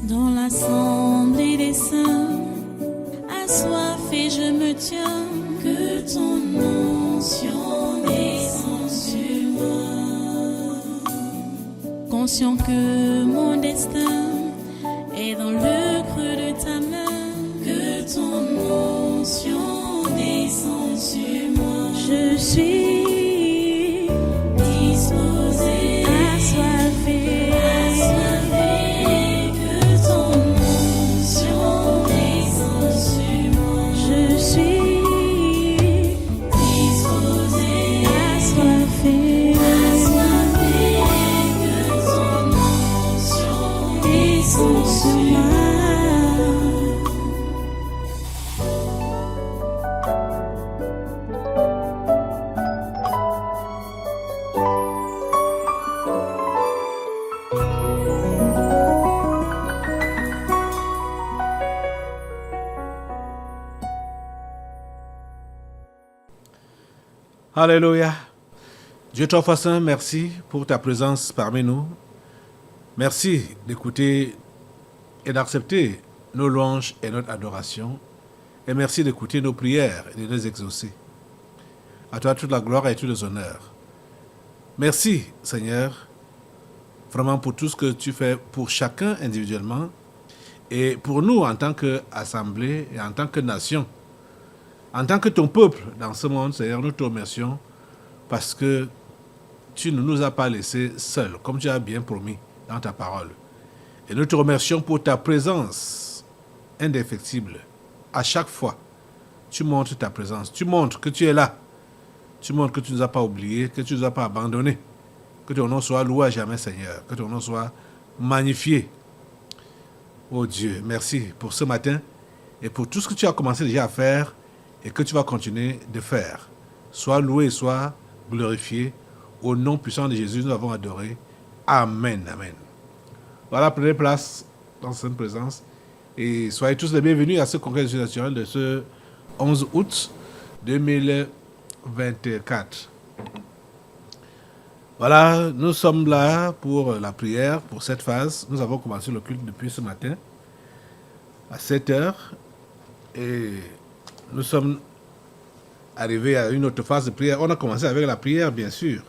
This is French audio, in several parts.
Dans l'assemblée des saints, assoiffé je me tiens, que ton onction descende sur moi. Conscient que mon destin est dans le creux de ta main, que ton onction descende sur moi. Je suis disposé, assoiffé, que ton onction descende sur moi. Je suis disposé, assoiffé, que ton onction descende sur moi. Alléluia. Dieu toi saint, merci pour ta présence parmi nous. Merci d'écouter et d'accepter nos louanges et notre adoration. Et merci d'écouter nos prières et de les exaucer. À toi toute la gloire et tous les honneurs. Merci Seigneur, vraiment pour tout ce que tu fais pour chacun individuellement et pour nous en tant qu'assemblée et en tant que nation. En tant que ton peuple dans ce monde, Seigneur, nous te remercions parce que tu ne nous as pas laissés seuls, comme tu as bien promis dans ta parole. Et nous te remercions pour ta présence indéfectible. À chaque fois, tu montres ta présence. Tu montres que tu es là. Tu montres que tu ne nous as pas oubliés, que tu ne nous as pas abandonnés. Que ton nom soit loué à jamais, Seigneur. Que ton nom soit magnifié. Oh Dieu, merci pour ce matin et pour tout ce que tu as commencé déjà à faire et que tu vas continuer de faire. Sois loué, sois glorifié. Au nom puissant de Jésus, nous avons adoré. Amen, amen. Voilà, prenez place dans cette présence. Et soyez tous les bienvenus à ce congrès naturel de ce 11 août 2024. Voilà, nous sommes là pour la prière, pour cette phase. Nous avons commencé le culte depuis ce matin à 7 heures. Et nous sommes arrivés à une autre phase de prière. On a commencé avec la prière, bien sûr.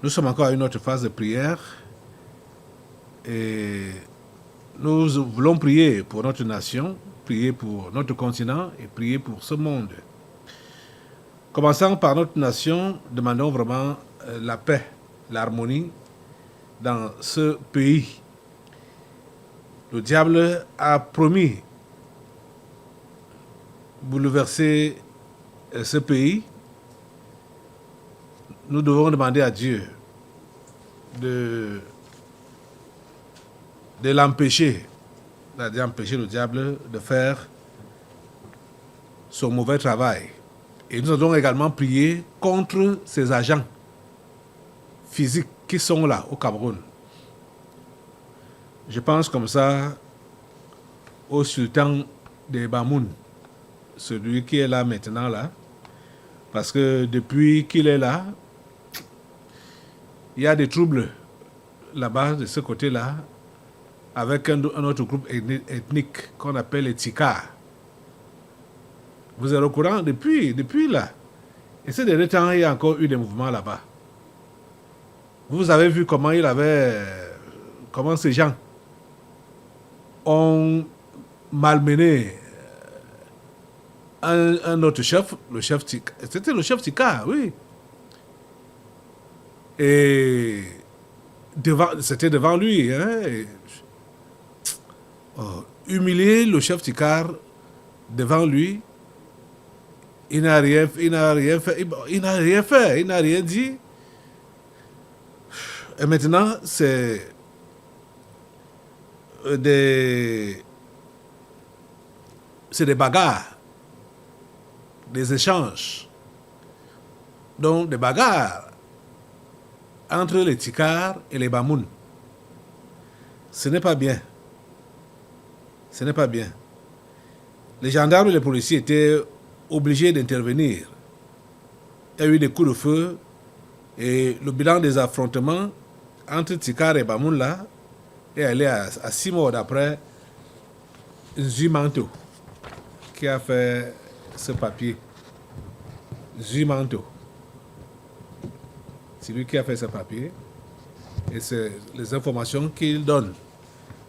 Nous sommes encore à une autre phase de prière. Et nous voulons prier pour notre nation, prier pour notre continent et prier pour ce monde. Commençons par notre nation, demandons vraiment la paix, l'harmonie dans ce pays. Le diable a promis bouleverser ce pays. Nous devons demander à Dieu de l'empêcher, c'est-à-dire empêcher le diable de faire son mauvais travail. Et nous allons également prier contre ces agents physiques qui sont là au Cameroun. Je pense comme ça au sultan de Bamoun, celui qui est là maintenant là, parce que depuis qu'il est là, il y a des troubles là-bas, de ce côté-là, avec un autre groupe ethnique qu'on appelle les Tika. Vous êtes au courant depuis là. Et ces derniers temps, il y a encore eu des mouvements là-bas. Vous avez vu comment ces gens ont malmené un autre chef, le chef Tika. C'était le chef Tika, oui. Et c'était devant lui. Humilier le chef Tikar devant lui, il n'a rien fait, il n'a rien dit. Et maintenant, c'est des bagarres, des échanges. Donc, des bagarres entre les Tikars et les Bamoun. Ce n'est pas bien. Ce n'est pas bien. Les gendarmes et les policiers étaient obligés d'intervenir. Il y a eu des coups de feu et le bilan des affrontements entre Tikar et Bamoun là Et elle est à 6 mois d'après Zumanto qui a fait ce papier. Zumanto. C'est lui qui a fait ce papier. Et c'est les informations qu'il donne.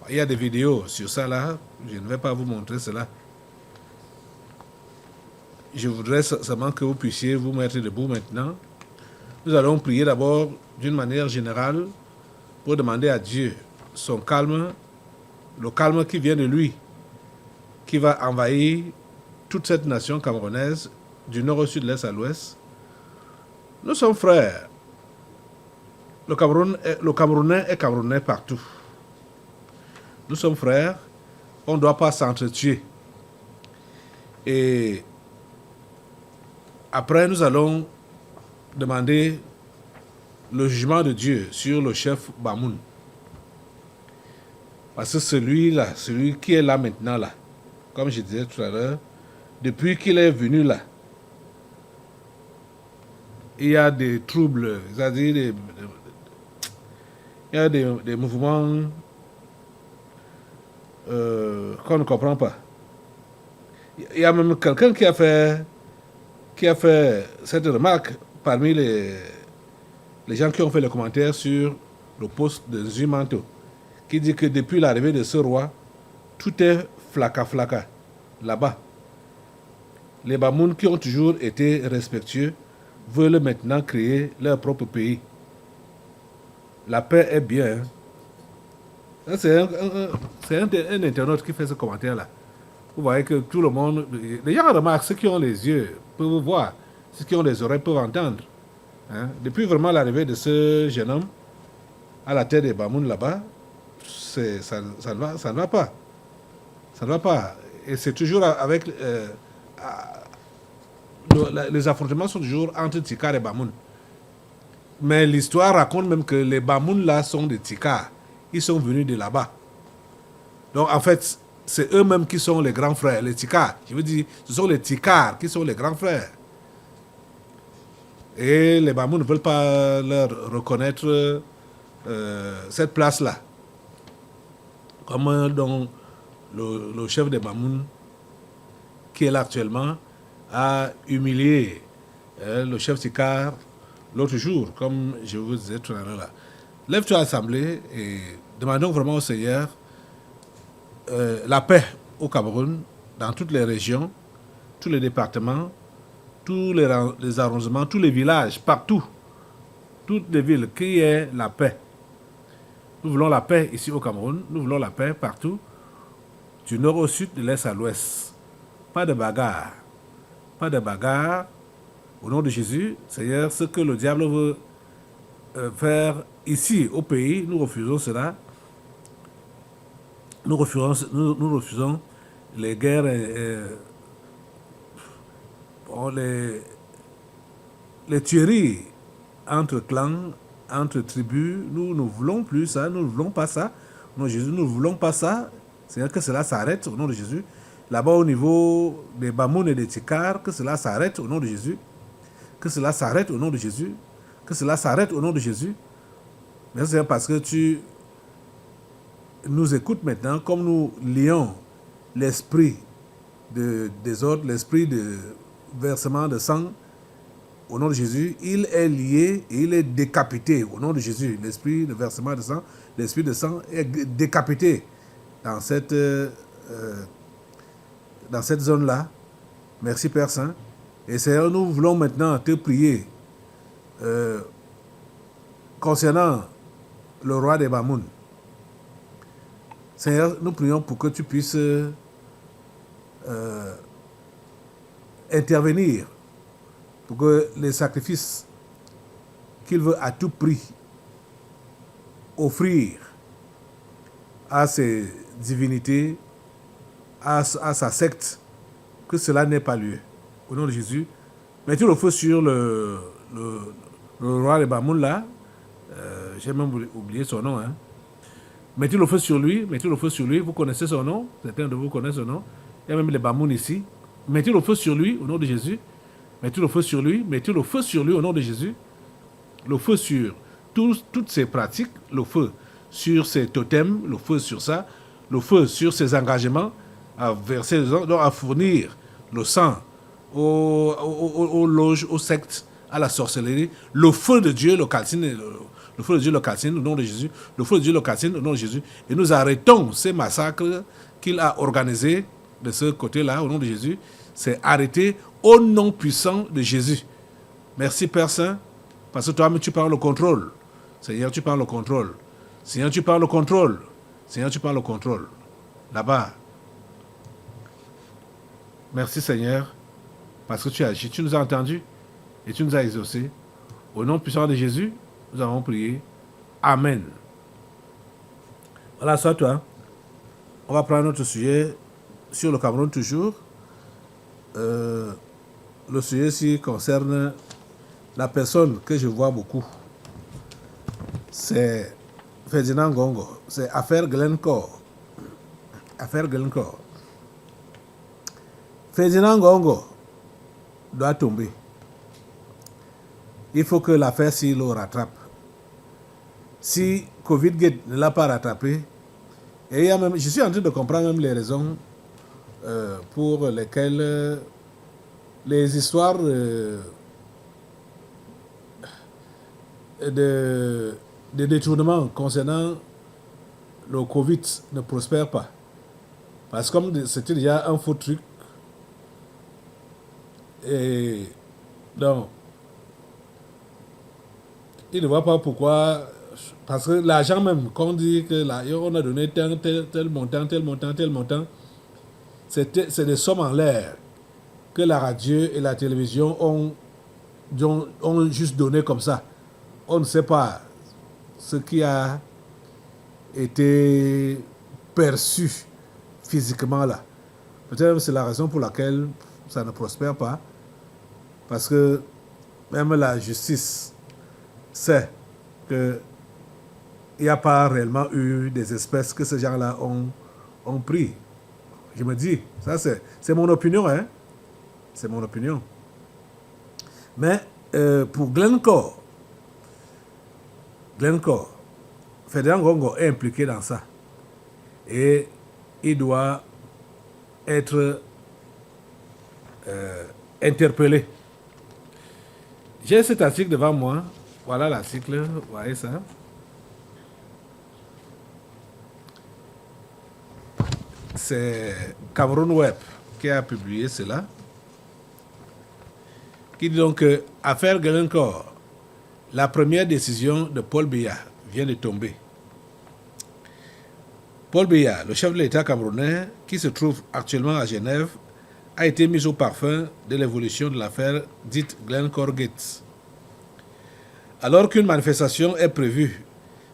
Il y a des vidéos sur ça là. Je ne vais pas vous montrer cela. Je voudrais seulement que vous puissiez vous mettre debout maintenant. Nous allons prier d'abord d'une manière générale pour demander à Dieu son calme, le calme qui vient de lui, qui va envahir toute cette nation camerounaise, du nord au sud, de l'est à l'ouest. Nous sommes frères. Le Camerounais est Camerounais partout. Nous sommes frères. On ne doit pas s'entretuer. Et après, nous allons demander le jugement de Dieu sur le chef Bamoun. Parce que celui-là, celui qui est là maintenant, là, comme je disais tout à l'heure, depuis qu'il est venu là, il y a des troubles, c'est-à-dire il y a des mouvements qu'on ne comprend pas. Il y a même quelqu'un qui a fait cette remarque parmi les gens qui ont fait les commentaires sur le post de Zumanto, qui dit que depuis l'arrivée de ce roi, tout est flaka là-bas. Les Bamoun qui ont toujours été respectueux veulent maintenant créer leur propre pays. La paix est bien. Hein? C'est un internaute qui fait ce commentaire-là. Vous voyez que tout le monde... Les gens remarquent, ceux qui ont les yeux peuvent voir, ceux qui ont les oreilles peuvent entendre. Hein? Depuis vraiment l'arrivée de ce jeune homme à la tête des Bamoun là-bas, ça ne va pas. Ça ne va pas. Et c'est toujours avec... les affrontements sont toujours entre Tikar et Bamoun. Mais l'histoire raconte même que les Bamoun là sont des Tikar. Ils sont venus de là-bas. Donc en fait, c'est eux-mêmes qui sont les grands frères, les Tikar. Je veux dire, ce sont les Tikar qui sont les grands frères. Et les Bamoun ne veulent pas leur reconnaître cette place-là. Comme donc le chef des Bamoun, qui est là actuellement, a humilié le chef Tikar l'autre jour, comme je vous disais tout à l'heure là. Lève-toi à l'Assemblée et demandons vraiment au Seigneur la paix au Cameroun, dans toutes les régions, tous les départements, tous les arrondissements, tous les villages, partout, toutes les villes, qu'il y ait la paix. Nous voulons la paix ici au Cameroun, nous voulons la paix partout, du nord au sud, de l'est à l'ouest. Pas de bagarre. Pas de bagarre. Au nom de Jésus, Seigneur, ce que le diable veut faire ici au pays, nous refusons cela. Nous refusons les guerres, les tueries entre clans, entre tribus. Nous ne voulons plus ça, nous ne voulons pas ça. Au nom de Jésus, nous ne voulons pas ça. C'est-à-dire que cela s'arrête au nom de Jésus. Là-bas au niveau des Bamoun et des Tikar, que cela s'arrête au nom de Jésus. Que cela s'arrête au nom de Jésus. Que cela s'arrête au nom de Jésus. Merci Seigneur, parce que tu nous écoutes maintenant, comme nous lions l'esprit de désordre, l'esprit de versement de sang au nom de Jésus. Il est lié et il est décapité au nom de Jésus. L'esprit de versement de sang, l'esprit de sang est décapité dans cette zone-là. Merci Père Saint. Et Seigneur, nous voulons maintenant te prier concernant le roi des Bamoun. Seigneur, nous prions pour que tu puisses intervenir, pour que les sacrifices qu'il veut à tout prix offrir à ses divinités, à sa secte, que cela n'ait pas lieu. Au nom de Jésus, mettez le feu sur le roi des Bamoun là. J'ai même oublié son nom. Hein. Mettez le feu sur lui, vous connaissez son nom, certains de vous connaissent son nom. Il y a même les Bamoun ici. Mettez le feu sur lui au nom de Jésus. Mettez le feu sur lui au nom de Jésus. Le feu sur toutes ces pratiques, le feu sur ses totems, le feu sur ça, le feu sur ses engagements, à verser le sang, donc à fournir le sang aux loges, aux sectes, à la sorcellerie. Le feu de Dieu le calcine, le feu de Dieu le calcine au nom de Jésus. Le feu de Dieu le calcine au nom de Jésus. Et nous arrêtons ces massacres qu'il a organisés de ce côté-là, au nom de Jésus. C'est arrêté au nom puissant de Jésus. Merci Père Saint, parce que toi-même tu parles le contrôle. Seigneur, tu parles le contrôle. Seigneur, tu parles le contrôle. Seigneur, tu parles le contrôle. Là-bas. Merci Seigneur, parce que tu as agi. Tu nous as entendus et tu nous as exaucés. Au nom puissant de Jésus, nous avons prié. Amen. Voilà, soit toi. On va prendre notre sujet sur le Cameroun toujours. Le sujet-ci concerne la personne que je vois beaucoup. C'est Ferdinand Ngongo. C'est affaire Glencore. Affaire Glencore. Ferdinand Ngongo doit tomber. Il faut que l'affaire-ci le rattrape. Si Covid-Gate ne l'a pas rattrapé, et il y a même, je suis en train de comprendre même les raisons pour lesquelles les histoires de détournement concernant le Covid ne prospèrent pas. Parce que comme c'était déjà un faux truc, et donc, il ne voit pas pourquoi, parce que l'argent même, qu'on dit que là, on a donné tel montant, c'est des sommes en l'air que la radio et la télévision ont juste donné comme ça. On ne sait pas ce qui a été perçu physiquement là. Peut-être que c'est la raison pour laquelle ça ne prospère pas. Parce que même la justice sait qu'il n'y a pas réellement eu des espèces que ces gens-là ont pris. Je me dis, ça c'est mon opinion, hein. C'est mon opinion. Mais pour Glencore, Ferdinand Ngongo est impliqué dans ça. Et il doit être interpellé. J'ai cet article devant moi. Voilà l'article, vous voyez ça. C'est Cameroun Web qui a publié cela. Qui dit donc que affaire Glencore, la première décision de Paul Biya vient de tomber. Paul Biya, le chef de l'État camerounais, qui se trouve actuellement à Genève, a été mis au parfum de l'évolution de l'affaire dite Glencore Gate. Alors qu'une manifestation est prévue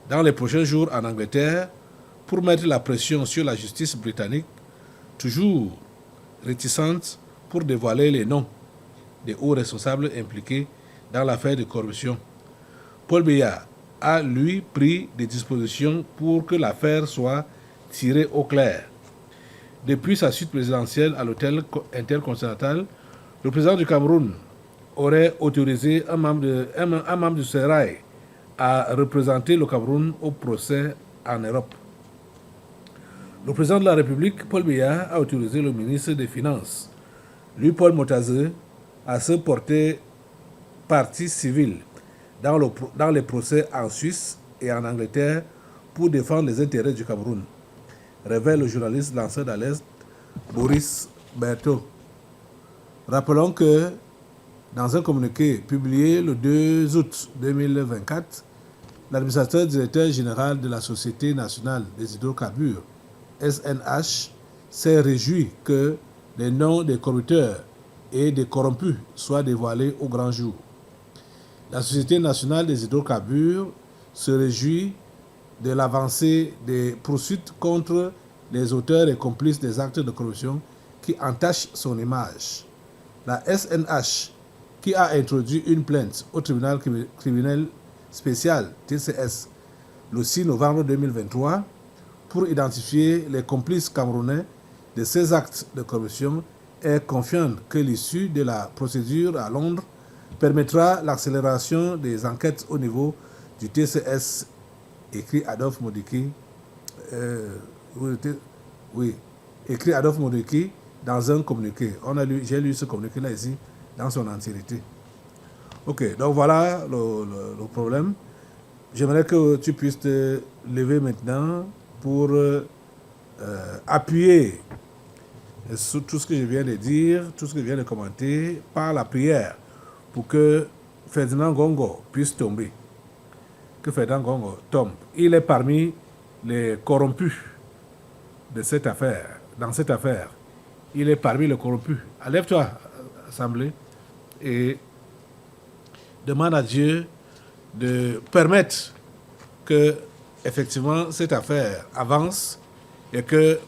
dans les prochains jours en Angleterre pour mettre la pression sur la justice britannique, toujours réticente pour dévoiler les noms des hauts responsables impliqués dans l'affaire de corruption, Paul Biya a, lui, pris des dispositions pour que l'affaire soit tirée au clair. Depuis sa suite présidentielle à l'hôtel intercontinental, le président du Cameroun aurait autorisé un membre du Sérail à représenter le Cameroun au procès en Europe. Le président de la République, Paul Biya, a autorisé le ministre des Finances, lui Paul Motazé, à se porter partie civile dans les procès en Suisse et en Angleterre pour défendre les intérêts du Cameroun, révèle le journaliste lanceur d'alerte Boris Berthaud. Rappelons que dans un communiqué publié le 2 août 2024, l'administrateur directeur général de la Société nationale des hydrocarbures, SNH, s'est réjoui que les noms des corrupteurs et des corrompus soient dévoilés au grand jour. La Société nationale des hydrocarbures se réjouit de l'avancée des poursuites contre les auteurs et complices des actes de corruption qui entachent son image. La SNH, qui a introduit une plainte au tribunal criminel spécial TCS le 6 novembre 2023 pour identifier les complices camerounais de ces actes de corruption, est confiante que l'issue de la procédure à Londres permettra l'accélération des enquêtes au niveau du TCS écrit Adolphe Modiké, oui, écrit Adolphe Modiké dans un communiqué. J'ai lu ce communiqué-là ici, dans son entièreté. Ok, donc voilà le problème. J'aimerais que tu puisses te lever maintenant pour appuyer sur tout ce que je viens de dire, tout ce que je viens de commenter, par la prière, pour que Ferdinand Gongo puisse tomber. Que Ferdinand Gongo tombe. Il est parmi les corrompus de cette affaire, dans cette affaire. Il est parmi les corrompus. Lève-toi, assemblée, et demande à Dieu de permettre que, effectivement, cette affaire avance et que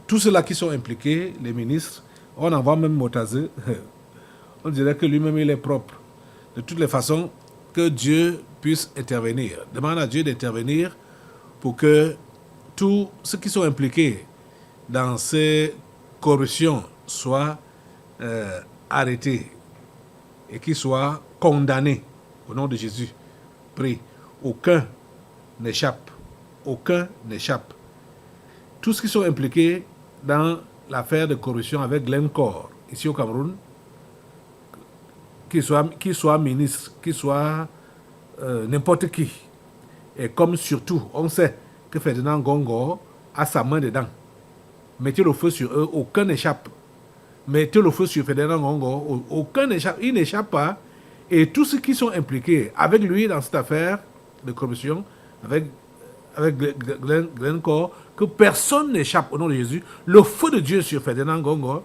tous ceux-là qui sont impliqués, les ministres, on en voit même Motazé, on dirait que lui-même il est propre. De toutes les façons, que Dieu puisse intervenir. Demande à Dieu d'intervenir pour que tous ceux qui sont impliqués dans ces corruptions soient arrêtés et qu'ils soient condamnés au nom de Jésus. Prie. Aucun n'échappe. Aucun n'échappe. Tous ceux qui sont impliqués dans l'affaire de corruption avec Glencore, ici au Cameroun, qu'ils soient ministres, qu'ils soient n'importe qui. Et comme surtout, on sait que Ferdinand Gongo a sa main dedans. Mettez le feu sur eux, aucun n'échappe. Mettez le feu sur Ferdinand Gongo, aucun n'échappe, il n'échappe pas. Et tous ceux qui sont impliqués avec lui dans cette affaire de corruption, avec Glencore, que personne n'échappe au nom de Jésus. Le feu de Dieu sur Ferdinand Gongo,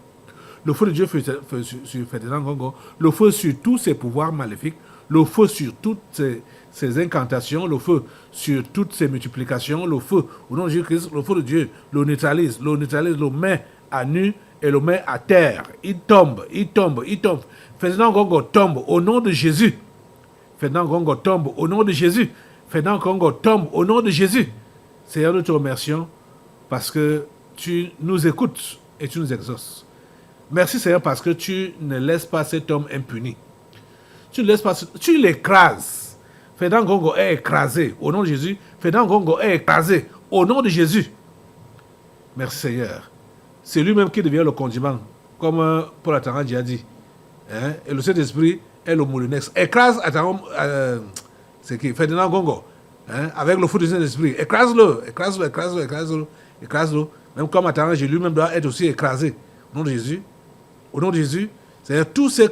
le feu de Dieu sur Ferdinand Gongo, le feu sur tous ses pouvoirs maléfiques, le feu sur toutes ses incantations, le feu sur toutes ses multiplications, le feu au nom de Jésus-Christ, le feu de Dieu le neutralise, le met à nu et le met à terre. Il tombe. Ferdinand Gongo tombe au nom de Jésus. Ferdinand Gongo tombe au nom de Jésus. Ferdinand Gongo tombe au nom de Jésus. Seigneur, nous te remercions parce que tu nous écoutes et tu nous exauces. Merci Seigneur parce que tu ne laisses pas cet homme impuni. Tu l'écrases. Ferdinand Gongo est écrasé au nom de Jésus. Ferdinand Gongo est écrasé au nom de Jésus. Merci Seigneur. C'est lui-même qui devient le condiment, comme Paul Atangandji a dit. Hein? Et le Saint-Esprit est le moulinex. Écrase c'est qui Ferdinand Gongo. Hein? Avec le feu du Saint-Esprit. Écrase-le. Même comme Atangandji lui-même doit être aussi écrasé. Au nom de Jésus. Au nom de Jésus. C'est-à-dire tous ces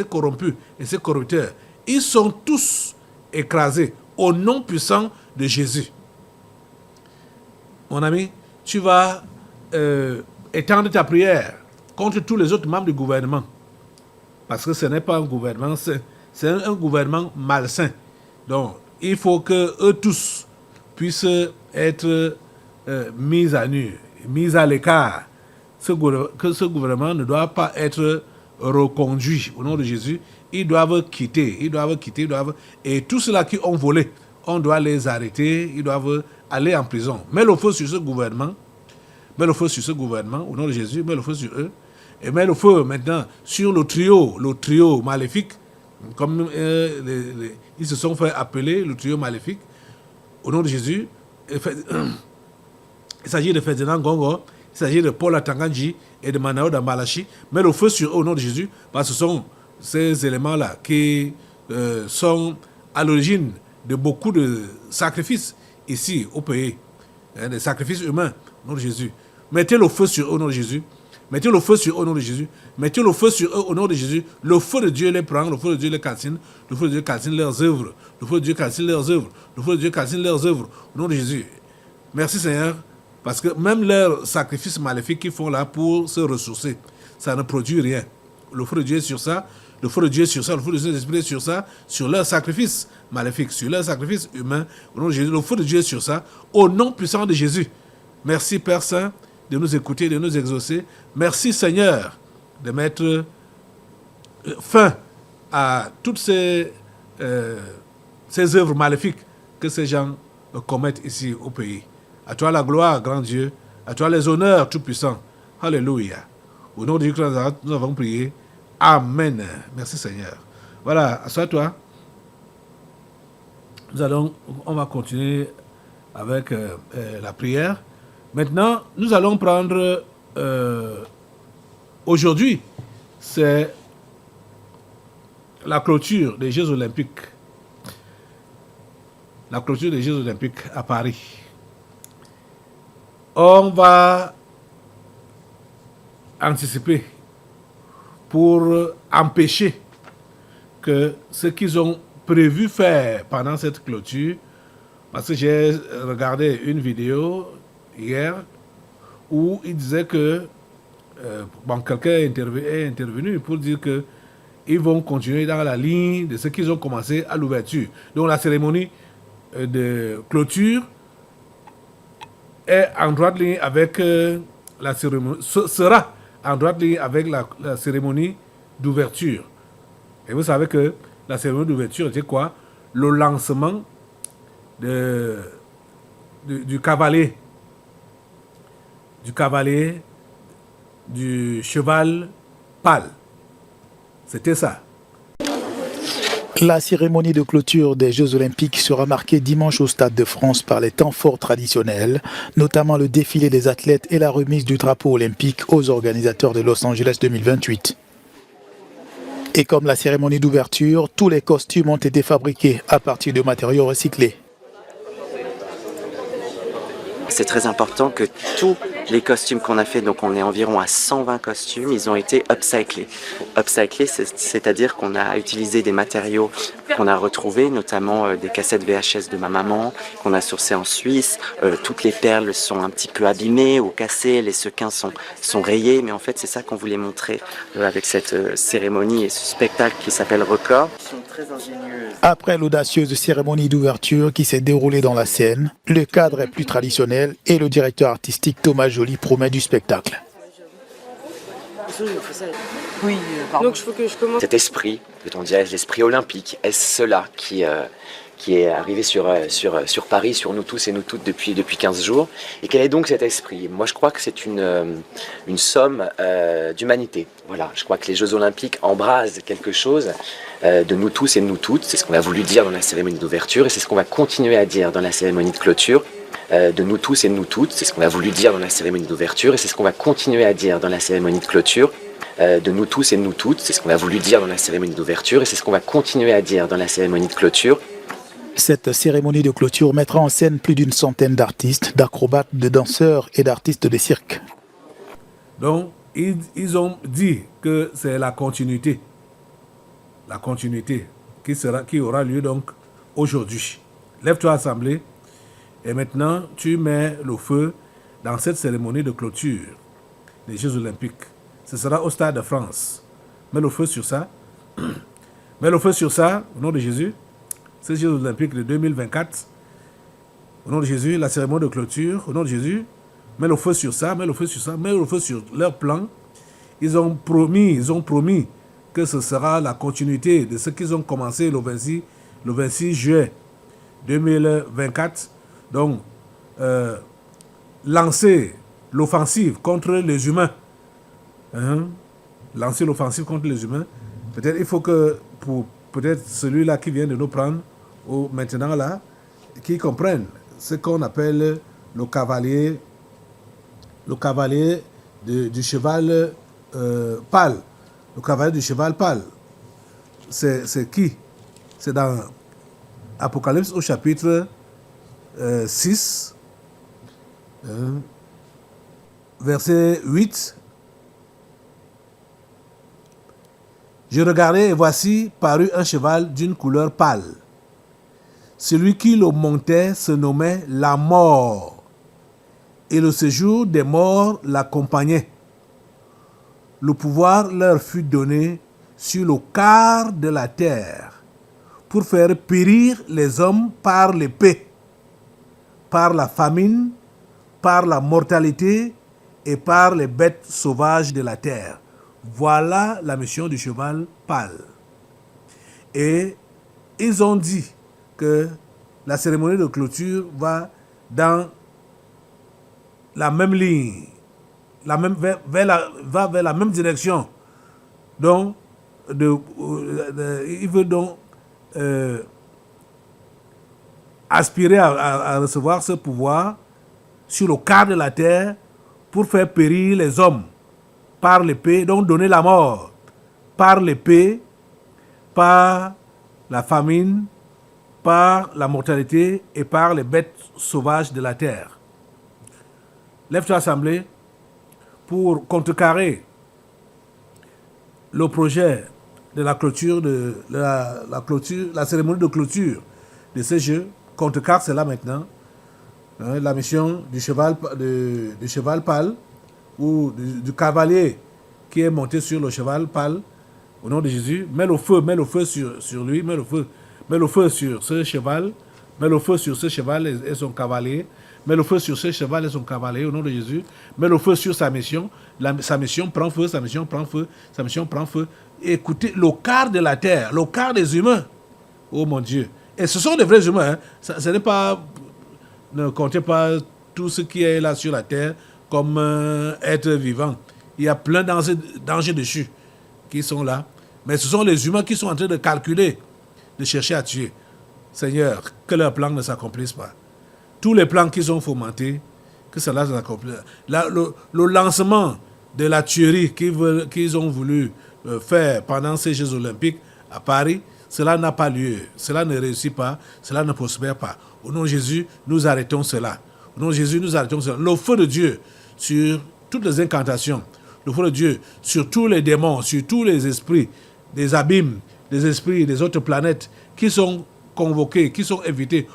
corrompus et ces corrupteurs, ils sont tous écrasés au nom puissant de Jésus. Mon ami, tu vas étendre ta prière contre tous les autres membres du gouvernement. Parce que ce n'est pas un gouvernement, c'est un gouvernement malsain. Donc, il faut que eux tous puissent être mis à nu, mis à l'écart. Que ce gouvernement ne doit pas être reconduit au nom de Jésus. Ils doivent quitter. Et tous ceux-là qui ont volé, on doit les arrêter. Ils doivent aller en prison. Mets le feu sur ce gouvernement. Au nom de Jésus. Mets le feu sur eux. Et mets le feu maintenant sur le trio maléfique. Comme ils se sont fait appeler le trio maléfique. Au nom de Jésus. Il s'agit de Ferdinand Gongo. Il s'agit de Paul Atangandji et de Manao Dambalachi. Mets le feu sur eux au nom de Jésus, parce que ce sont ces éléments-là qui sont à l'origine de beaucoup de sacrifices ici au pays. Des sacrifices humains au nom de Jésus. Mettez le feu sur eux au nom de Jésus. Mettez le feu sur eux au nom de Jésus. Mettez le feu sur eux au nom de Jésus. Le feu de Dieu les prend, le feu de Dieu les calcine. Le feu de Dieu calcine leurs œuvres. Le feu de Dieu calcine leurs œuvres. Le feu de Dieu calcine leurs œuvres au nom de Jésus. Merci Seigneur. Parce que même leurs sacrifices maléfiques qu'ils font là pour se ressourcer, ça ne produit rien. Le feu de Dieu est sur ça, le feu de Dieu est sur ça, le feu de Saint-Esprit est sur ça, sur leurs sacrifices maléfiques, sur leurs sacrifices humains, au nom de Jésus, le feu de Dieu est sur ça, au nom puissant de Jésus. Merci Père Saint de nous écouter, de nous exaucer. Merci Seigneur de mettre fin à toutes ces œuvres maléfiques que ces gens commettent ici au pays. À toi la gloire, grand Dieu. À toi les honneurs, tout-puissant. Alléluia. Au nom de Jésus-Christ, nous avons prié. Amen. Merci Seigneur. Voilà, assois-toi. on va continuer avec la prière. Maintenant, nous allons prendre aujourd'hui, c'est la clôture des Jeux Olympiques. La clôture des Jeux Olympiques à Paris. On va anticiper pour empêcher que ce qu'ils ont prévu faire pendant cette clôture, parce que j'ai regardé une vidéo hier où il disait que quelqu'un est intervenu pour dire que ils vont continuer dans la ligne de ce qu'ils ont commencé à l'ouverture. Donc la cérémonie de clôture est en droite ligne avec la cérémonie, sera en droite ligne avec la cérémonie d'ouverture. Et vous savez que la cérémonie d'ouverture était quoi? Le lancement du cavalier du cheval pâle. C'était ça. La cérémonie de clôture des Jeux Olympiques sera marquée dimanche au Stade de France par les temps forts traditionnels, notamment le défilé des athlètes et la remise du drapeau olympique aux organisateurs de Los Angeles 2028. Et comme la cérémonie d'ouverture, tous les costumes ont été fabriqués à partir de matériaux recyclés. C'est très important que tous les costumes qu'on a fait, donc on est environ à 120 costumes, ils ont été upcyclés. Upcyclés, c'est-à-dire qu'on a utilisé des matériaux qu'on a retrouvés, notamment des cassettes VHS de ma maman, qu'on a sourcées en Suisse. Toutes les perles sont un petit peu abîmées ou cassées, les sequins sont rayés, mais en fait c'est ça qu'on voulait montrer avec cette cérémonie et ce spectacle qui s'appelle Record. Ils sont très ingénieux. Après l'audacieuse cérémonie d'ouverture qui s'est déroulée dans la Seine, le cadre est plus traditionnel et le directeur artistique Thomas Joly promet du spectacle. Oui, donc il faut que je commence. Cet esprit, peut-on dire l'esprit olympique, est-ce cela qui est arrivé sur Paris, sur nous tous et nous toutes depuis 15 jours. Et quel est donc cet esprit? Moi, je crois que c'est une somme d'humanité. Voilà, je crois que les Jeux Olympiques embrasent quelque chose de nous tous et de nous toutes. C'est ce qu'on a voulu dire dans la cérémonie d'ouverture et c'est ce qu'on va continuer à dire dans la cérémonie de clôture. De nous tous et de nous toutes, c'est ce qu'on a voulu dire dans la cérémonie d'ouverture et c'est ce qu'on va continuer à dire dans la cérémonie de clôture. De nous tous et de nous toutes, c'est ce qu'on a voulu dire dans la cérémonie d'ouverture et c'est ce qu'on va continuer à dire dans la cérémonie de clôture. Cette cérémonie de clôture mettra en scène plus d'une centaine d'artistes, d'acrobates, de danseurs et d'artistes de cirque. Donc, ils ont dit que c'est la continuité qui aura lieu donc aujourd'hui. Lève-toi, assemblée, et maintenant tu mets le feu dans cette cérémonie de clôture des Jeux Olympiques. Ce sera au Stade de France. Mets le feu sur ça. Mets le feu sur ça, au nom de Jésus. Ces Jeux Olympiques de 2024. Au nom de Jésus, la cérémonie de clôture. Au nom de Jésus, mets le feu sur ça, mets le feu sur ça, mets le feu sur leur plan. Ils ont promis que ce sera la continuité de ce qu'ils ont commencé le 26 juillet 2024. Donc, lancer l'offensive contre les humains. Lancer l'offensive contre les humains. Peut-être il faut que, pour peut-être celui-là qui vient de nous prendre, ou maintenant là, qui comprenne ce qu'on appelle le cavalier du cheval pâle. Le cavalier du cheval pâle. C'est qui? C'est dans Apocalypse au chapitre 6, verset 8. Je regardais et voici parut un cheval d'une couleur pâle. Celui qui le montait se nommait la mort, et le séjour des morts l'accompagnait. Le pouvoir leur fut donné sur le quart de la terre pour faire périr les hommes par l'épée, par la famine, par la mortalité et par les bêtes sauvages de la terre. Voilà la mission du cheval pâle. Et ils ont dit que la cérémonie de clôture va dans la même ligne, va vers la même direction. Donc, il veut donc aspiré à recevoir ce pouvoir sur le quart de la terre pour faire périr les hommes par l'épée, donc donner la mort par l'épée, par la famine, par la mortalité et par les bêtes sauvages de la terre. Lève-toi, assemblée, pour contrecarrer le projet de la clôture, la cérémonie de clôture de ces Jeux. Contrecarre cela maintenant. La mission du cheval pâle ou du cavalier qui est monté sur le cheval pâle au nom de Jésus. Mets le feu sur lui, mets le feu sur ce cheval, mets le feu sur ce cheval et son cavalier, mets le feu sur ce cheval et son cavalier au nom de Jésus, mets le feu sur sa mission. Sa mission prend feu, sa mission prend feu, sa mission prend feu. Écoutez, le quart de la terre, le quart des humains, oh mon Dieu. Et ce sont des vrais humains, hein. Ce n'est pas, ne comptez pas tout ce qui est là sur la terre comme être vivant. Il y a plein d'anges déchus qui sont là. Mais ce sont les humains qui sont en train de calculer, de chercher à tuer. Seigneur, que leur plan ne s'accomplisse pas. Tous les plans qu'ils ont fomentés, que cela s'accomplisse. Le lancement de la tuerie qu'ils ont voulu faire pendant ces Jeux Olympiques à Paris, cela n'a pas lieu. Cela ne réussit pas. Cela ne prospère pas. Au nom de Jésus, nous arrêtons cela. Au nom de Jésus, nous arrêtons cela. Le feu de Dieu sur toutes les incantations. Le feu de Dieu sur tous les démons, sur tous les esprits, des abîmes, des esprits des autres planètes qui sont convoqués, qui sont invités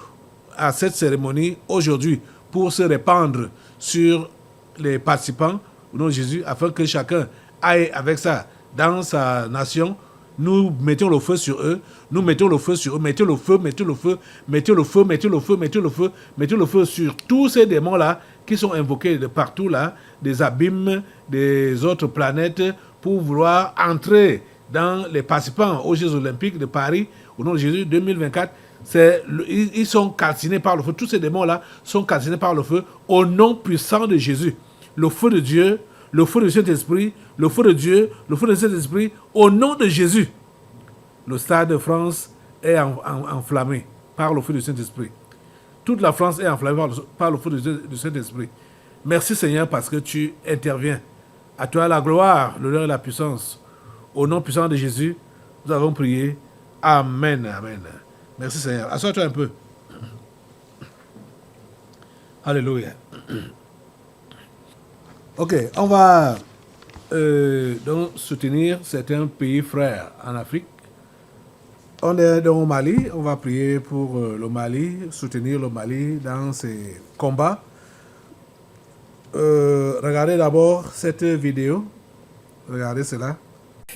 à cette cérémonie aujourd'hui pour se répandre sur les participants au nom de Jésus, afin que chacun aille avec ça dans sa nation. Nous mettons le feu sur eux, nous mettons le feu sur eux, mettez le feu, mettez le feu, mettez le feu, mettez le feu, mettez le feu, mettez le feu sur tous ces démons-là qui sont invoqués de partout là, des abîmes, des autres planètes, pour vouloir entrer dans les participants aux Jeux Olympiques de Paris, au nom de Jésus, 2024. Ils sont calcinés par le feu. Tous ces démons-là sont calcinés par le feu au nom puissant de Jésus. Le feu de Dieu, le feu du Saint-Esprit, le feu de Dieu, le feu du Saint-Esprit, au nom de Jésus. Le Stade de France est enflammé par le feu du Saint-Esprit. Toute la France est enflammée par le feu du Saint-Esprit. Merci Seigneur parce que tu interviens. À toi la gloire, l'honneur et la puissance. Au nom puissant de Jésus, nous avons prié. Amen, amen. Merci Seigneur. Assois-toi un peu. Alléluia. Ok, on va donc soutenir certains pays frères en Afrique. On est dans le Mali, on va prier pour le Mali, soutenir le Mali dans ses combats. Regardez d'abord cette vidéo. Regardez cela.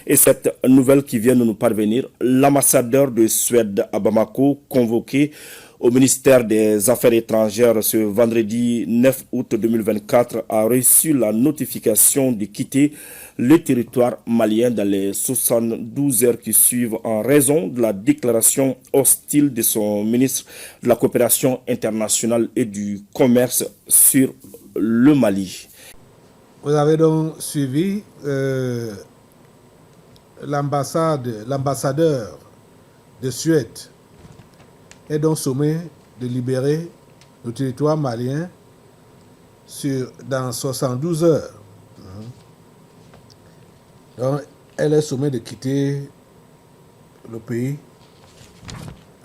Et cette nouvelle qui vient de nous parvenir, l'ambassadeur de Suède à Bamako, convoqué au ministère des Affaires étrangères ce vendredi 9 août 2024, a reçu la notification de quitter le territoire malien dans les 72 heures qui suivent en raison de la déclaration hostile de son ministre de la Coopération internationale et du commerce sur le Mali. Vous avez donc suivi l'ambassadeur de Suède est donc sommé de libérer le territoire malien dans 72 heures. Donc, elle est sommée de quitter le pays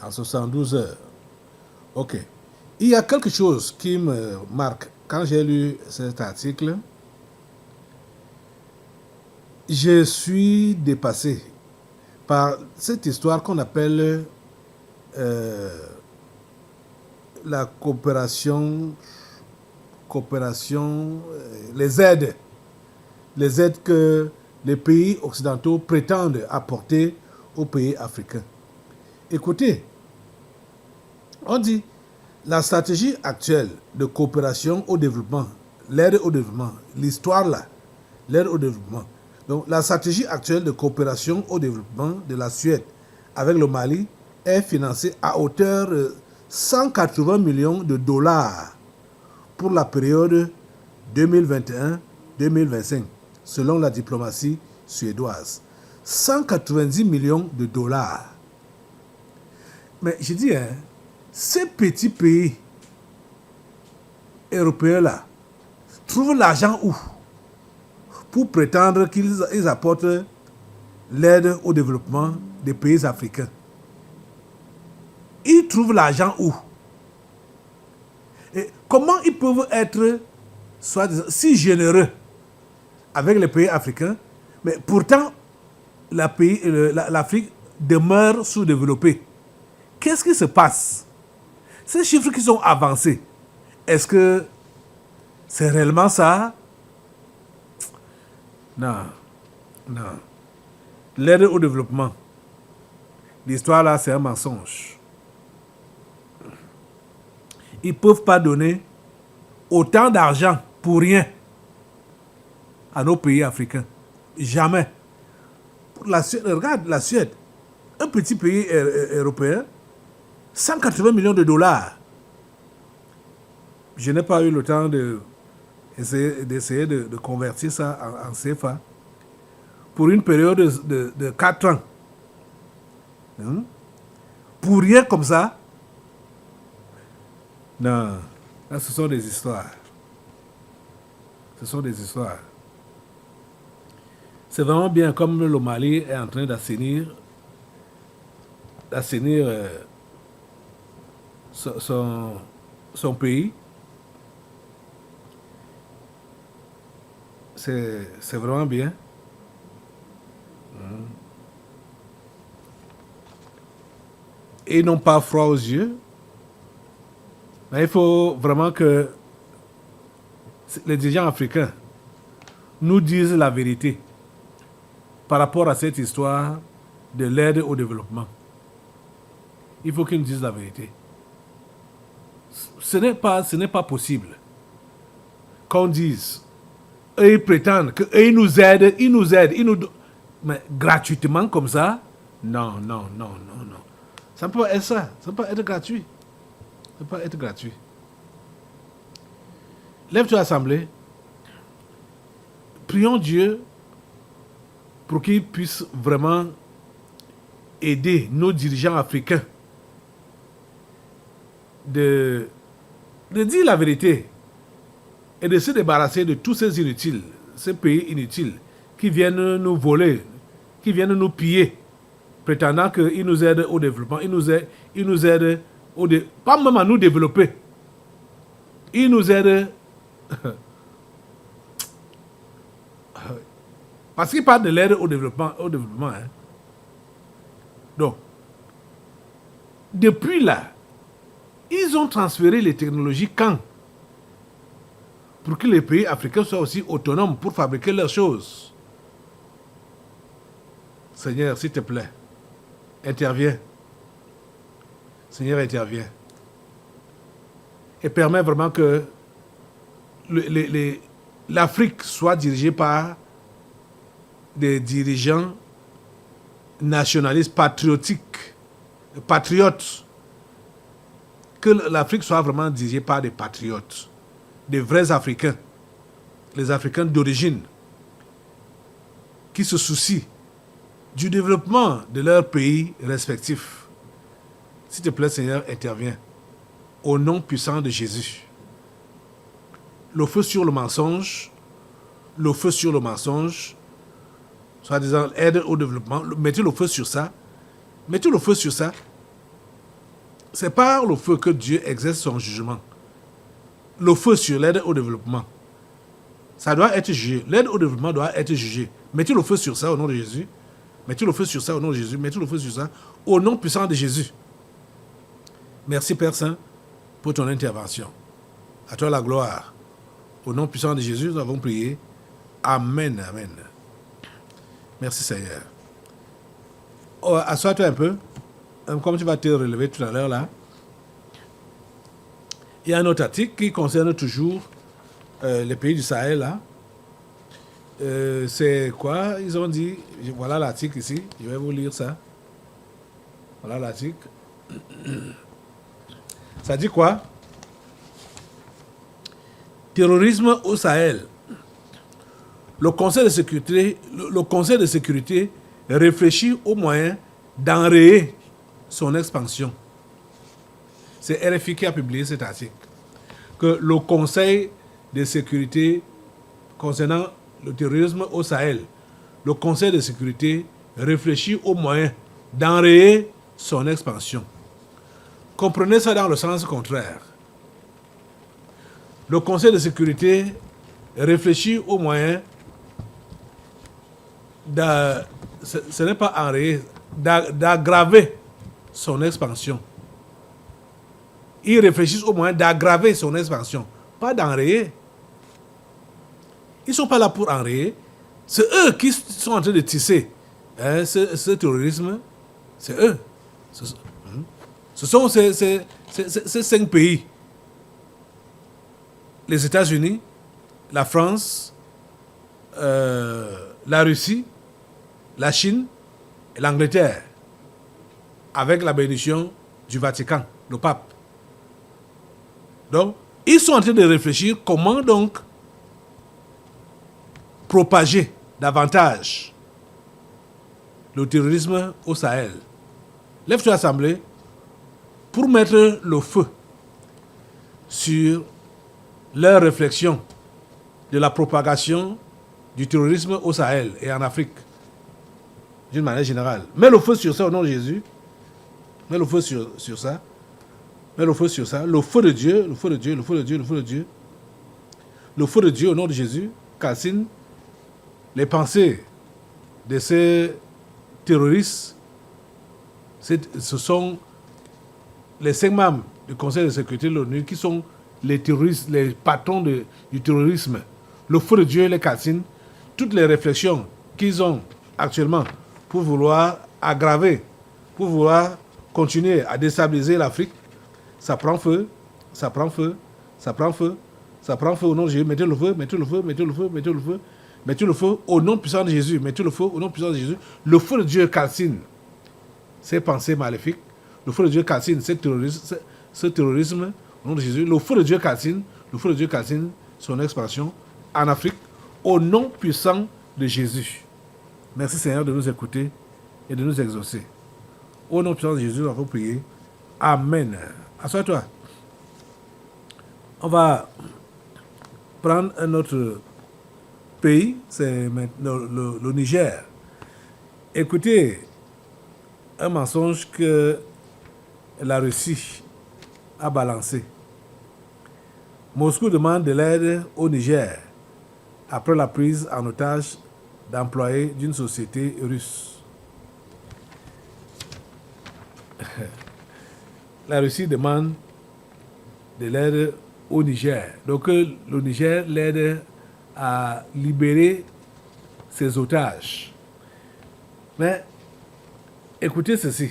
en 72 heures. Ok. Il y a quelque chose qui me marque. Quand j'ai lu cet article, je suis dépassé par cette histoire qu'on appelle la coopération, les aides que les pays occidentaux prétendent apporter aux pays africains. Écoutez, on dit la stratégie actuelle de coopération au développement, l'aide au développement, l'histoire là, l'aide au développement. Donc la stratégie actuelle de coopération au développement de la Suède avec le Mali est financée à hauteur de 180 millions de dollars pour la période 2021-2025, selon la diplomatie suédoise. 190 millions de dollars. Mais je dis, ces petits pays européens-là trouvent l'argent où pour prétendre qu'ils apportent l'aide au développement des pays africains? Ils trouvent l'argent où? Et comment ils peuvent être si généreux avec les pays africains, mais pourtant l'Afrique demeure sous-développée? Qu'est-ce qui se passe? Ces chiffres qui sont avancés, est-ce que c'est réellement ça? Non. L'aide au développement, l'histoire là, c'est un mensonge. Ils ne peuvent pas donner autant d'argent pour rien à nos pays africains. Jamais. Regarde la Suède, un petit pays européen, 180 millions de $. Je n'ai pas eu le temps d'essayer de convertir ça en CFA pour une période de 4 ans. Pour rien comme ça. Non, là, ce sont des histoires. Ce sont des histoires. C'est vraiment bien comme le Mali est en train d'assainir son pays. C'est vraiment bien. Et ils n'ont pas froid aux yeux. Mais il faut vraiment que les dirigeants africains nous disent la vérité par rapport à cette histoire de l'aide au développement. Il faut qu'ils nous disent la vérité. Ce n'est pas possible qu'on dise, eux ils prétendent qu'ils nous aident, mais gratuitement comme ça. Non. Ça ne peut pas être ça. Ça ne peut pas être gratuit. Ça ne peut pas être gratuit. Lève-toi l'Assemblée. Prions Dieu pour qu'il puisse vraiment aider nos dirigeants africains de dire la vérité et de se débarrasser de tous ces inutiles, ces pays inutiles qui viennent nous voler, qui viennent nous piller, prétendant qu'ils nous aident au développement, ils nous aident pas même à nous développer. Ils nous aident parce qu'ils parlent de l'aide au développement. Hein. Donc, depuis là, ils ont transféré les technologies quand? Pour que les pays africains soient aussi autonomes pour fabriquer leurs choses. Seigneur, s'il te plaît, interviens. Seigneur, interviens. Et permets vraiment que l'Afrique soit dirigée par des dirigeants nationalistes, patriotes. Que l'Afrique soit vraiment dirigée par des patriotes, des vrais Africains, les Africains d'origine, qui se soucient du développement de leur pays respectif. S'il te plaît, Seigneur, interviens. Au nom puissant de Jésus. Le feu sur le mensonge, soit disant aide au développement, mettez le feu sur ça. C'est par le feu que Dieu exerce son jugement. Le feu sur l'aide au développement. Ça doit être jugé. L'aide au développement doit être jugée. Mettez le feu sur ça au nom de Jésus. Mettez le feu sur ça au nom de Jésus. Mettez le feu sur ça au nom puissant de Jésus. Merci Père Saint pour ton intervention. À toi la gloire. Au nom puissant de Jésus, nous avons prié. Amen, amen. Merci Seigneur. Assois-toi un peu. Comme tu vas te relever tout à l'heure là. Il y a un autre article qui concerne toujours les pays du Sahel là. C'est quoi? Ils ont dit, voilà l'article ici, je vais vous lire ça. Voilà l'article. Ça dit quoi? Terrorisme au Sahel. Le Conseil de sécurité réfléchit aux moyens d'enrayer son expansion. c'est RFI qui a publié cet article, que le Conseil de sécurité concernant le terrorisme au Sahel, le Conseil de sécurité réfléchit aux moyens d'enrayer son expansion. Comprenez ça dans le sens contraire. Le Conseil de sécurité réfléchit aux moyens ce n'est pas enrayer, d'aggraver son expansion. Ils réfléchissent aux moyens d'aggraver son expansion, pas d'enrayer. Ils ne sont pas là pour enrayer. C'est eux qui sont en train de tisser ce terrorisme. C'est eux. Ce sont ces 5 pays. Les États-Unis, la France, la Russie, la Chine et l'Angleterre, avec la bénédiction du Vatican, le pape. Donc, ils sont en train de réfléchir comment donc propager davantage le terrorisme au Sahel. Lève-toi assemblée pour mettre le feu sur leur réflexion de la propagation du terrorisme au Sahel et en Afrique, d'une manière générale. Mets le feu sur ça au nom de Jésus. Mets le feu sur ça. Mets le feu sur ça. Le feu de Dieu, le feu de Dieu, le feu de Dieu, le feu de Dieu. Le feu de Dieu au nom de Jésus calcine les pensées de ces terroristes. Ce sont les 5 membres du Conseil de sécurité de l'ONU qui sont les terroristes, les patrons du terrorisme. Le feu de Dieu les calcine. Toutes les réflexions qu'ils ont actuellement pour vouloir aggraver, pour vouloir continuer à déstabiliser l'Afrique, ça prend feu, ça prend feu, ça prend feu, ça prend feu au nom de Jésus. Mettez le feu, mettez le feu, mettez le feu, mettez le feu, mettez le feu au nom puissant de Jésus. Mettez le feu au nom puissant de Jésus. Le feu de Dieu calcine ces pensées maléfiques. Le feu de Dieu calcine ce terrorisme au nom de Jésus. Le feu de Dieu calcine son expansion en Afrique au nom puissant de Jésus. Merci Seigneur de nous écouter et de nous exaucer. Au nom puissant de Jésus, nous avons prié. Amen. Assois-toi. On va prendre un autre pays, c'est le Niger. Écoutez un mensonge que la Russie a balancé. Moscou demande de l'aide au Niger après la prise en otage d'employés d'une société russe. La Russie demande de l'aide au Niger. Donc le Niger l'aide à libérer ses otages. Mais écoutez ceci.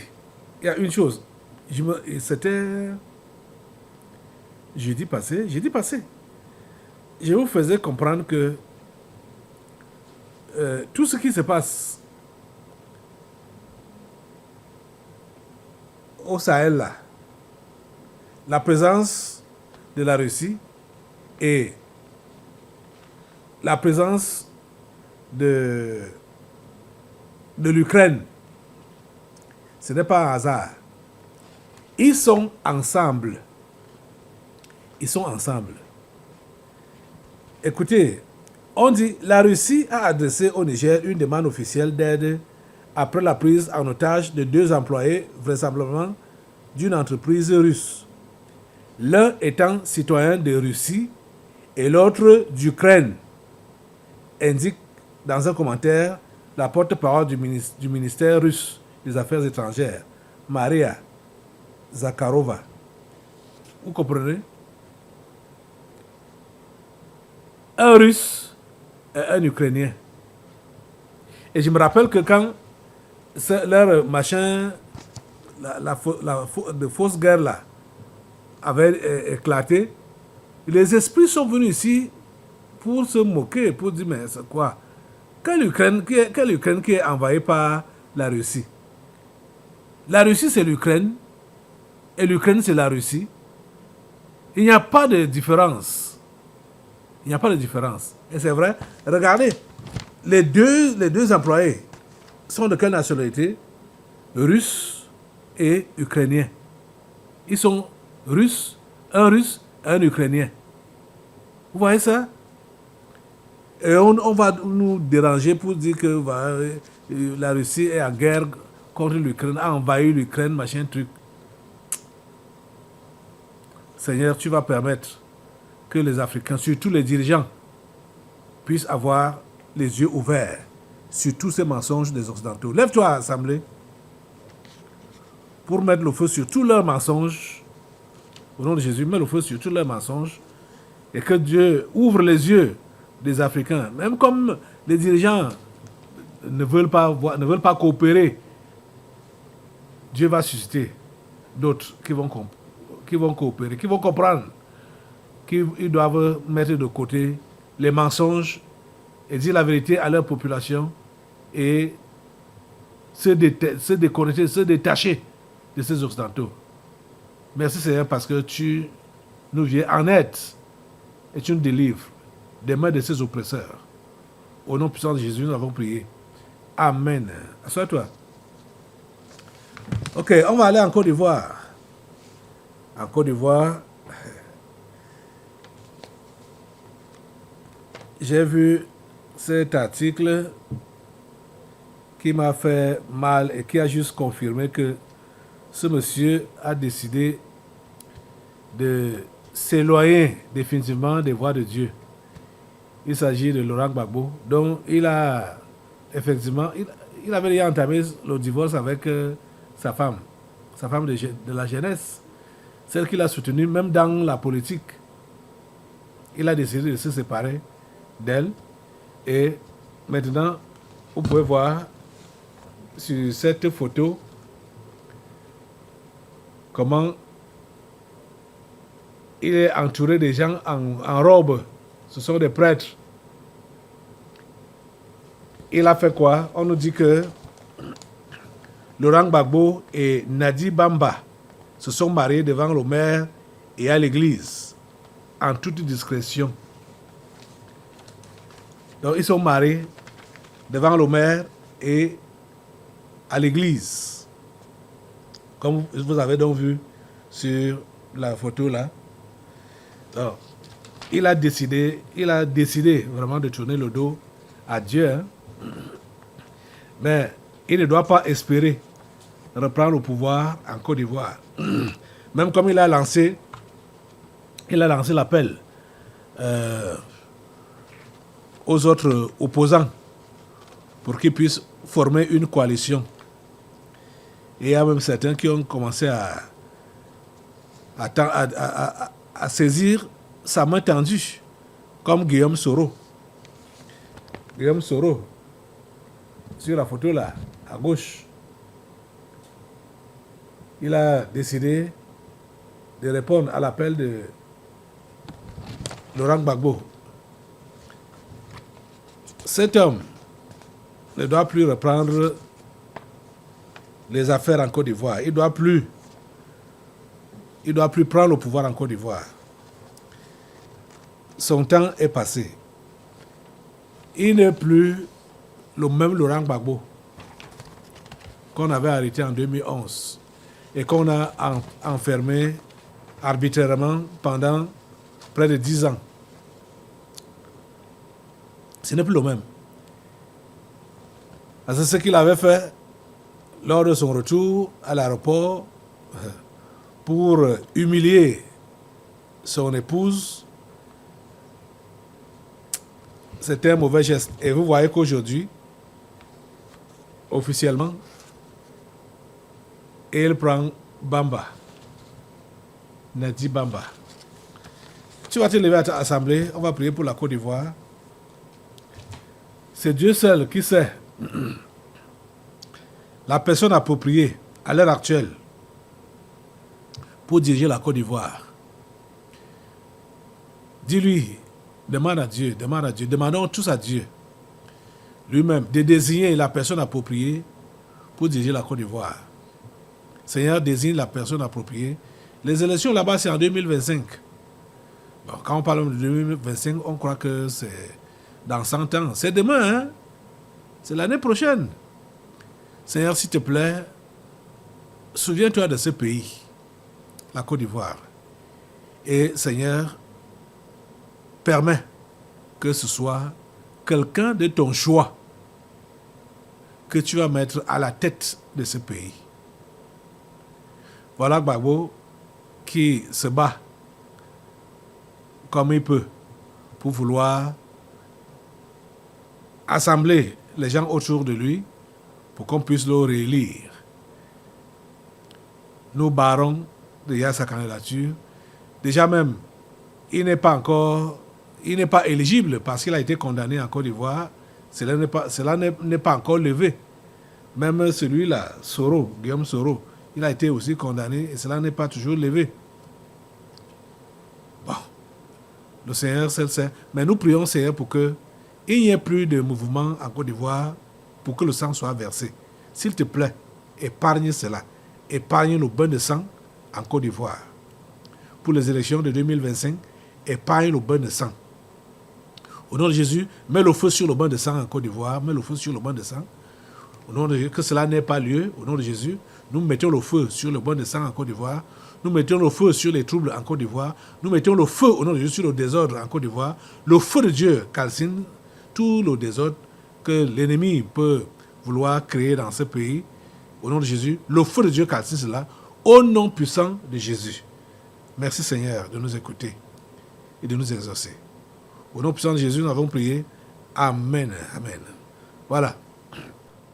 Il y a une chose. C'était jeudi passé. Je vous faisais comprendre que tout ce qui se passe au Sahel là, la présence de la Russie et la présence de l'Ukraine, ce n'est pas un hasard. Ils sont ensemble. Écoutez, on dit la Russie a adressé au Niger une demande officielle d'aide après la prise en otage de 2 employés, vraisemblablement d'une entreprise russe. L'un étant citoyen de Russie et l'autre d'Ukraine, indique dans un commentaire la porte-parole du ministère russe des Affaires étrangères, Maria Zakharova. Vous comprenez? Un Russe et un Ukrainien. Et je me rappelle que quand leur machin, de fausse guerre là, avait éclaté, les esprits sont venus ici pour se moquer, pour dire mais c'est quoi? Quelle Ukraine qui est envahie par la Russie? La Russie c'est l'Ukraine et l'Ukraine c'est la Russie. Il n'y a pas de différence. Il n'y a pas de différence. Et c'est vrai. Regardez, les deux employés sont de quelle nationalité? Russes et Ukrainiens. Ils sont un Russe, un Ukrainien. Vous voyez ça? Et on va nous déranger pour dire que la Russie est en guerre contre l'Ukraine, a envahi l'Ukraine, machin truc. Seigneur, tu vas permettre que les Africains, surtout les dirigeants, puissent avoir les yeux ouverts sur tous ces mensonges des Occidentaux. Lève-toi, Assemblée, pour mettre le feu sur tous leurs mensonges. Au nom de Jésus, mets le feu sur tous leurs mensonges. Et que Dieu ouvre les yeux des Africains. Même comme les dirigeants ne veulent pas coopérer, Dieu va susciter d'autres qui vont coopérer, qui vont comprendre qu'ils doivent mettre de côté les mensonges et dire la vérité à leur population et se déconnecter, se détacher de ces Occidentaux. Merci Seigneur parce que tu nous viens en aide et tu nous délivres des mains de ces oppresseurs. Au nom puissant de Jésus, nous avons prié. Amen. Assois-toi. Ok, on va aller en Côte d'Ivoire. En Côte d'Ivoire, j'ai vu cet article qui m'a fait mal et qui a juste confirmé que ce monsieur a décidé de s'éloigner définitivement des voies de Dieu. Il s'agit de Laurent Gbagbo, dont il a effectivement, il avait déjà entamé le divorce avec sa femme de la jeunesse, celle qu'il a soutenue même dans la politique. Il a décidé de se séparer d'elle et maintenant, vous pouvez voir sur cette photo comment il est entouré de gens en robe. Ce sont des prêtres. Il a fait quoi? On nous dit que Laurent Gbagbo et Nadi Bamba se sont mariés devant le maire et à l'église, en toute discrétion. Donc ils sont mariés devant le maire et à l'église. Comme vous avez donc vu sur la photo là. Donc, il a décidé vraiment de tourner le dos à Dieu. Hein. Mais il ne doit pas espérer reprendre le pouvoir en Côte d'Ivoire. Même comme il a lancé l'appel aux autres opposants pour qu'ils puissent former une coalition. Et il y a même certains qui ont commencé à saisir sa main tendue, comme Guillaume Soro. Guillaume Soro, sur la photo là, à gauche, il a décidé de répondre à l'appel de Laurent Gbagbo. Cet homme ne doit plus reprendre les affaires en Côte d'Ivoire. Il ne doit plus prendre le pouvoir en Côte d'Ivoire. Son temps est passé. Il n'est plus le même Laurent Gbagbo qu'on avait arrêté en 2011 et qu'on a enfermé arbitrairement pendant près de 10 ans. Ce n'est plus le même. C'est ce qu'il avait fait lors de son retour à l'aéroport pour humilier son épouse. C'était un mauvais geste. Et vous voyez qu'aujourd'hui, officiellement, il prend Bamba. Nadi Bamba. Tu vas te lever à ta assemblée, on va prier pour la Côte d'Ivoire. C'est Dieu seul qui sait la personne appropriée à l'heure actuelle pour diriger la Côte d'Ivoire. Dis-lui, demande à Dieu, demandons tous à Dieu lui-même de désigner la personne appropriée pour diriger la Côte d'Ivoire. Seigneur, désigne la personne appropriée. Les élections là-bas, c'est en 2025. Bon, quand on parle de 2025, on croit que c'est dans 100 ans. C'est demain, hein? C'est l'année prochaine. Seigneur, s'il te plaît, souviens-toi de ce pays, la Côte d'Ivoire. Et Seigneur, permets que ce soit quelqu'un de ton choix que tu vas mettre à la tête de ce pays. Voilà Gbagbo qui se bat comme il peut pour vouloir assembler les gens autour de lui pour qu'on puisse le réélire. Nous barrons déjà sa candidature. Déjà même, il n'est pas éligible parce qu'il a été condamné en Côte d'Ivoire. Cela n'est pas encore levé. Même celui-là, Guillaume Soro, il a été aussi condamné et cela n'est pas toujours levé. Bon, le Seigneur seul sait. Mais nous prions, Seigneur, pour qu'il n'y ait plus de mouvement en Côte d'Ivoire pour que le sang soit versé. S'il te plaît, épargne cela. Épargne le bain de sang en Côte d'Ivoire. Pour les élections de 2025, épargne le bain de sang. Au nom de Jésus, mets le feu sur le bain de sang en Côte d'Ivoire. Mets le feu sur le bain de sang. Au nom de Jésus, que cela n'ait pas lieu. Au nom de Jésus, nous mettons le feu sur le bain de sang en Côte d'Ivoire. Nous mettons le feu sur les troubles en Côte d'Ivoire. Nous mettons le feu, au nom de Jésus, sur le désordre en Côte d'Ivoire. Le feu de Dieu calcine tout le désordre que l'ennemi peut vouloir créer dans ce pays. Au nom de Jésus, le feu de Dieu calcine cela. Au nom puissant de Jésus. Merci Seigneur de nous écouter et de nous exaucer. Au nom puissant de Jésus, nous avons prié. Amen. Amen. Voilà.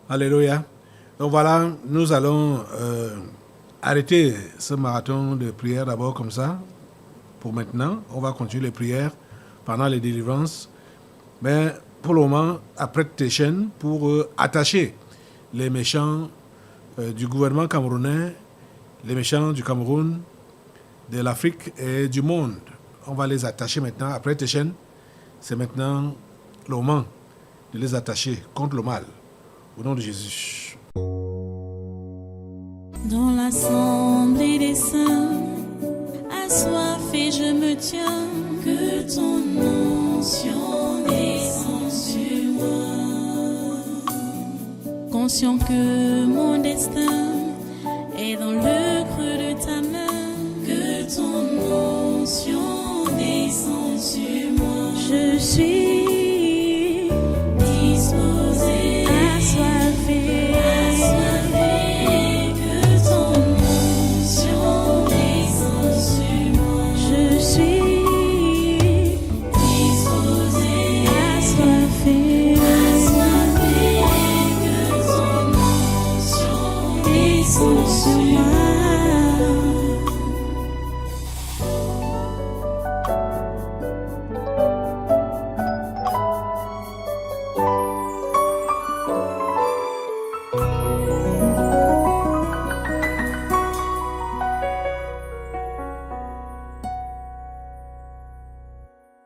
Alléluia. Donc voilà, nous allons arrêter ce marathon de prière d'abord comme ça. Pour maintenant, on va continuer les prières pendant les délivrances. Mais pour le moment, après tes chaînes, pour attacher les méchants du gouvernement camerounais, les méchants du Cameroun, de l'Afrique et du monde. On va les attacher maintenant. Après tes chaînes, c'est maintenant le moment de les attacher contre le mal. Au nom de Jésus. Dans l'assemblée des saints, assoiffé je me tiens, que ton onction descende sur moi. Conscient que mon destin est dans le creux de ta main, que ton onction descende sur moi. Je suis